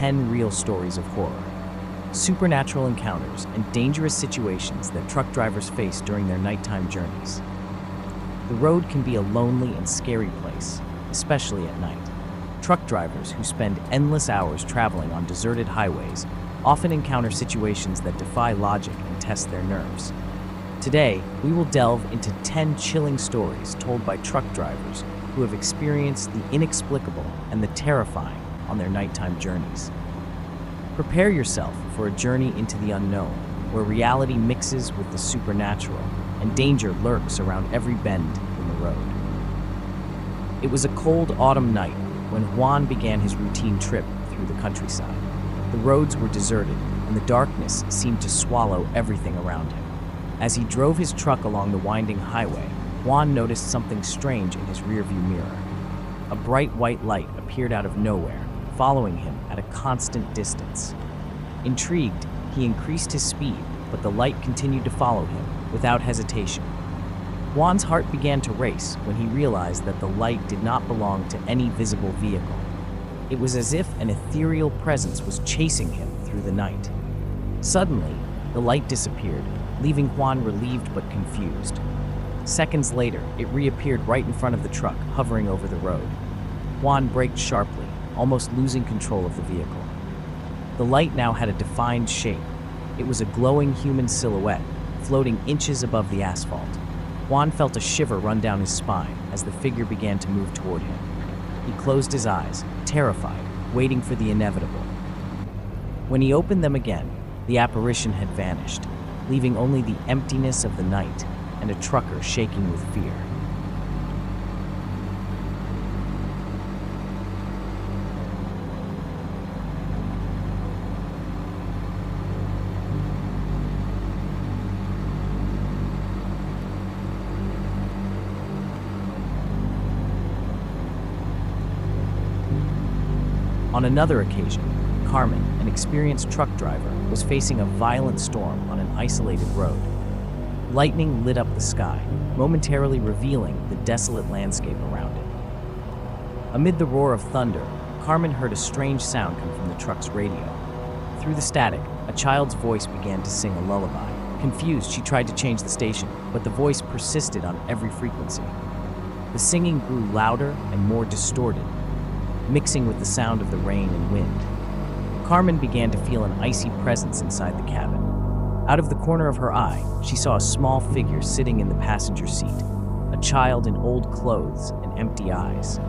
10 real stories of horror, supernatural encounters, and dangerous situations that truck drivers face during their nighttime journeys. The road can be a lonely and scary place, especially at night. Truck drivers who spend endless hours traveling on deserted highways often encounter situations that defy logic and test their nerves. Today, we will delve into 10 chilling stories told by truck drivers who have experienced the inexplicable and the terrifying on their nighttime journeys. Prepare yourself for a journey into the unknown, where reality mixes with the supernatural and danger lurks around every bend in the road. It was a cold autumn night when Juan began his routine trip through the countryside. The roads were deserted, and the darkness seemed to swallow everything around him. As he drove his truck along the winding highway, Juan noticed something strange in his rearview mirror. A bright white light appeared out of nowhere, following him at a constant distance. Intrigued, he increased his speed, but the light continued to follow him without hesitation. Juan's heart began to race when he realized that the light did not belong to any visible vehicle. It was as if an ethereal presence was chasing him through the night. Suddenly, the light disappeared, leaving Juan relieved but confused. Seconds later, it reappeared right in front of the truck, hovering over the road. Juan braked sharply, almost losing control of the vehicle. The light now had a defined shape. It was a glowing human silhouette, floating inches above the asphalt. Juan felt a shiver run down his spine as the figure began to move toward him. He closed his eyes, terrified, waiting for the inevitable. When he opened them again, the apparition had vanished, leaving only the emptiness of the night and a trucker shaking with fear. On another occasion, Carmen, an experienced truck driver, was facing a violent storm on an isolated road. Lightning lit up the sky, momentarily revealing the desolate landscape around it. Amid the roar of thunder, Carmen heard a strange sound come from the truck's radio. Through the static, a child's voice began to sing a lullaby. Confused, she tried to change the station, but the voice persisted on every frequency. The singing grew louder and more distorted, mixing with the sound of the rain and wind. Carmen began to feel an icy presence inside the cabin. Out of the corner of her eye, she saw a small figure sitting in the passenger seat, a child in old clothes and empty eyes.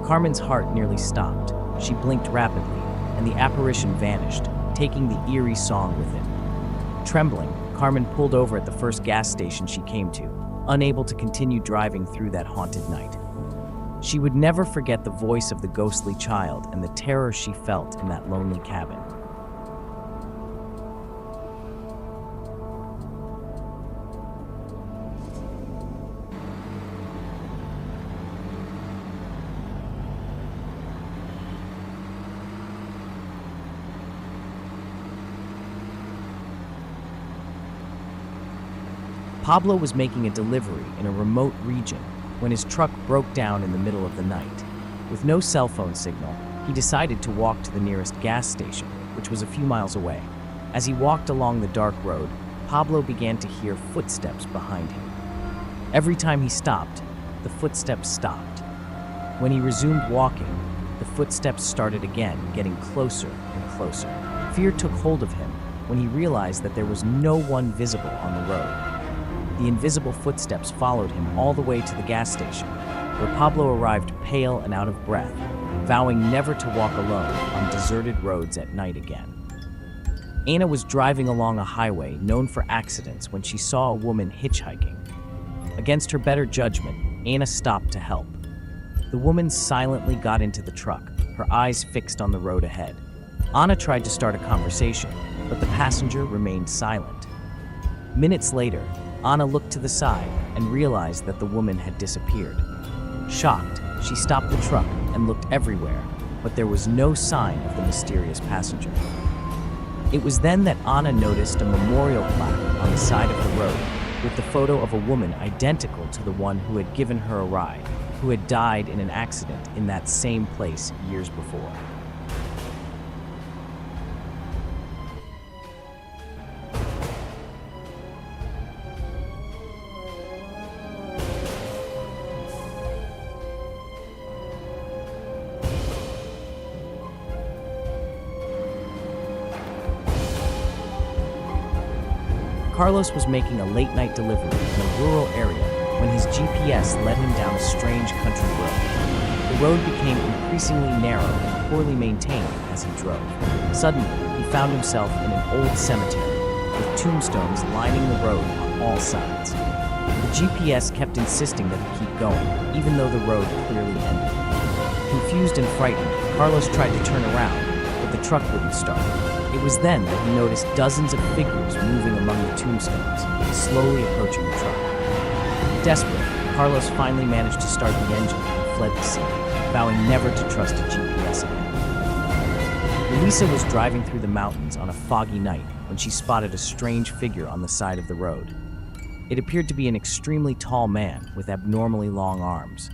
Carmen's heart nearly stopped. She blinked rapidly, and the apparition vanished, taking the eerie song with it. Trembling, Carmen pulled over at the first gas station she came to, unable to continue driving through that haunted night. She would never forget the voice of the ghostly child and the terror she felt in that lonely cabin. Pablo was making a delivery in a remote region when his truck broke down in the middle of the night. With no cell phone signal, he decided to walk to the nearest gas station, which was a few miles away. As he walked along the dark road, Pablo began to hear footsteps behind him. Every time he stopped, the footsteps stopped. When he resumed walking, the footsteps started again, getting closer and closer. Fear took hold of him when he realized that there was no one visible on the road. The invisible footsteps followed him all the way to the gas station, where Pablo arrived pale and out of breath, vowing never to walk alone on deserted roads at night again. Ana was driving along a highway known for accidents when she saw a woman hitchhiking. Against her better judgment, Ana stopped to help. The woman silently got into the truck, her eyes fixed on the road ahead. Ana tried to start a conversation, but the passenger remained silent. Minutes later, Ana looked to the side and realized that the woman had disappeared. Shocked, she stopped the truck and looked everywhere, but there was no sign of the mysterious passenger. It was then that Ana noticed a memorial plaque on the side of the road with the photo of a woman identical to the one who had given her a ride, who had died in an accident in that same place years before. Carlos was making a late-night delivery in a rural area when his GPS led him down a strange country road. The road became increasingly narrow and poorly maintained as he drove. Suddenly, he found himself in an old cemetery with tombstones lining the road on all sides. The GPS kept insisting that he keep going, even though the road clearly ended. Confused and frightened, Carlos tried to turn around, but the truck wouldn't start. It was then that he noticed dozens of figures moving among the tombstones, slowly approaching the truck. Desperate, Carlos finally managed to start the engine and fled the scene, vowing never to trust a GPS again. Luisa was driving through the mountains on a foggy night when she spotted a strange figure on the side of the road. It appeared to be an extremely tall man with abnormally long arms.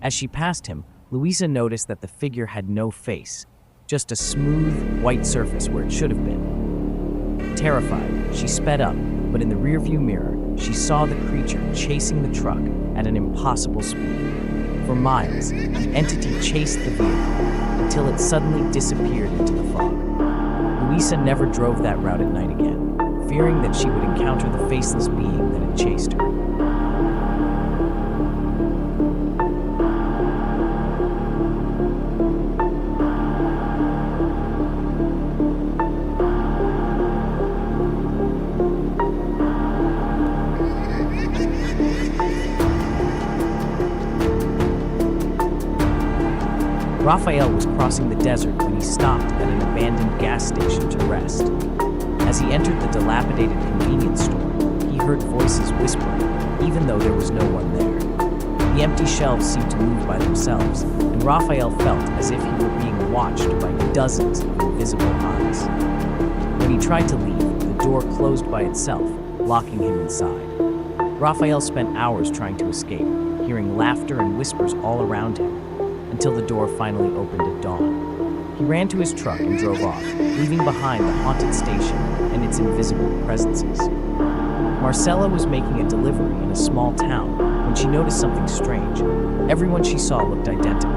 As she passed him, Luisa noticed that the figure had no face, just a smooth, white surface where it should have been. Terrified, she sped up, but in the rearview mirror, she saw the creature chasing the truck at an impossible speed. For miles, the entity chased the vehicle until it suddenly disappeared into the fog. Luisa never drove that route at night again, fearing that she would encounter the faceless being that had chased her. Raphael was crossing the desert when he stopped at an abandoned gas station to rest. As he entered the dilapidated convenience store, he heard voices whispering, even though there was no one there. The empty shelves seemed to move by themselves, and Raphael felt as if he were being watched by dozens of invisible eyes. When he tried to leave, the door closed by itself, locking him inside. Raphael spent hours trying to escape, hearing laughter and whispers all around him, until the door finally opened at dawn. He ran to his truck and drove off, leaving behind the haunted station and its invisible presences. Marcella was making a delivery in a small town when she noticed something strange. Everyone she saw looked identical.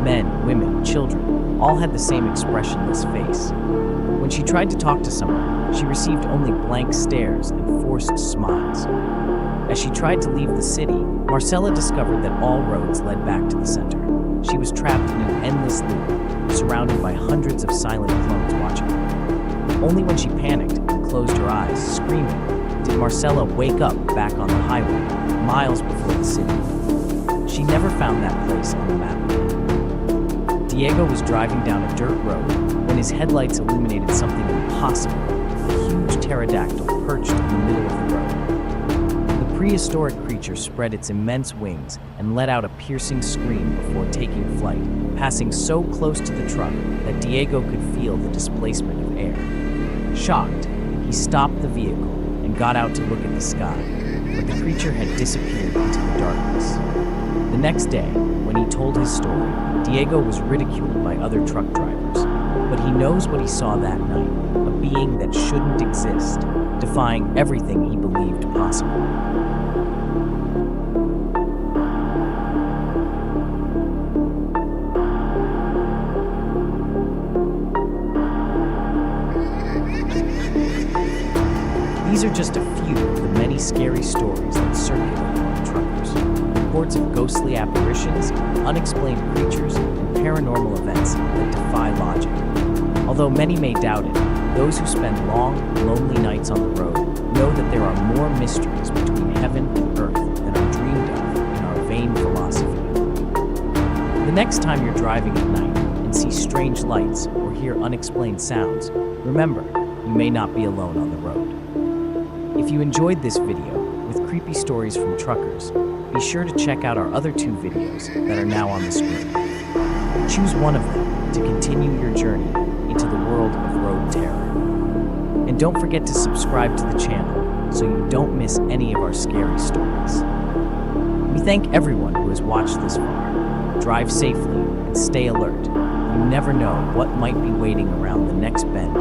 Men, women, children, all had the same expressionless face. When she tried to talk to someone, she received only blank stares and forced smiles. As she tried to leave the city, Marcella discovered that all roads led back to the center. She was trapped in an endless loop, surrounded by hundreds of silent clones watching her. Only when she panicked and closed her eyes, screaming, did Marcella wake up back on the highway, miles before the city. She never found that place on the map again. Diego was driving down a dirt road when his headlights illuminated something impossible, a huge pterodactyl perched in the middle of the road. The prehistoric creature spread its immense wings and let out a piercing scream before taking flight, passing so close to the truck that Diego could feel the displacement of air. Shocked, he stopped the vehicle and got out to look at the sky, but the creature had disappeared into the darkness. The next day, when he told his story, Diego was ridiculed by other truck drivers, but he knows what he saw that night, a being that shouldn't exist, defying everything he believed possible. These are just a few of the many scary stories that circulate among truckers. Reports of ghostly apparitions, unexplained creatures, and paranormal events that defy logic. Although many may doubt it, those who spend long, lonely nights on the road know that there are more mysteries between heaven and earth than are dreamed of in our vain philosophy. The next time you're driving at night and see strange lights or hear unexplained sounds, remember, you may not be alone on the road. If you enjoyed this video with creepy stories from truckers, be sure to check out our other 2 videos that are now on the screen. Choose one of them to continue your journey into the world of road terror. And don't forget to subscribe to the channel so you don't miss any of our scary stories. We thank everyone who has watched this far. Drive safely and stay alert. You never know what might be waiting around the next bend.